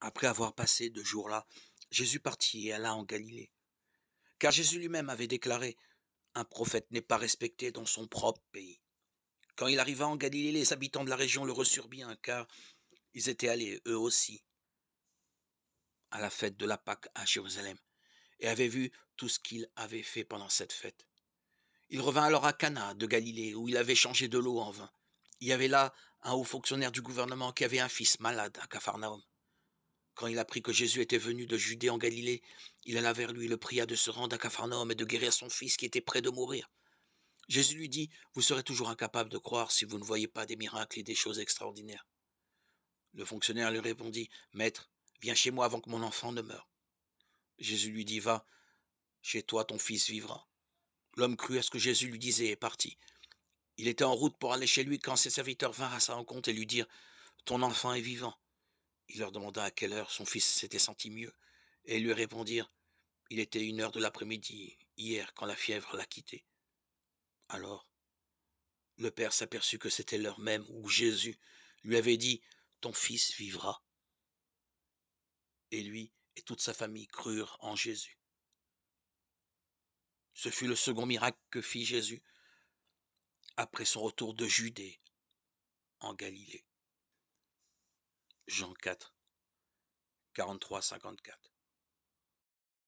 Après avoir passé 2 jours là, Jésus partit et alla en Galilée. Car Jésus lui-même avait déclaré: «Un prophète n'est pas respecté dans son propre pays». Quand il arriva en Galilée, les habitants de la région le reçurent bien, car ils étaient allés, eux aussi, à la fête de la Pâque à Jérusalem, et avaient vu tout ce qu'il avait fait pendant cette fête. Il revint alors à Cana de Galilée, où il avait changé de l'eau en vin. Il y avait là un haut fonctionnaire du gouvernement qui avait un fils malade à Capharnaüm. Quand il apprit que Jésus était venu de Judée en Galilée, il alla vers lui et le pria de se rendre à Capharnaüm et de guérir son fils qui était près de mourir. Jésus lui dit: «Vous serez toujours incapable de croire si vous ne voyez pas des miracles et des choses extraordinaires.» Le fonctionnaire lui répondit: «Maître, viens chez moi avant que mon enfant ne meure.» Jésus lui dit: «Va, chez toi ton fils vivra.» L'homme crut à ce que Jésus lui disait et partit. Il était en route pour aller chez lui quand ses serviteurs vinrent à sa rencontre et lui dirent: «Ton enfant est vivant.» Il leur demanda à quelle heure son fils s'était senti mieux, et ils lui répondirent: «Il était 1 heure de l'après-midi, hier, quand la fièvre l'a quitté.» Alors le père s'aperçut que c'était l'heure même où Jésus lui avait dit: «Ton fils vivra.» Et lui et toute sa famille crurent en Jésus. Ce fut le second miracle que fit Jésus après son retour de Judée en Galilée. Jean 4, 43-54.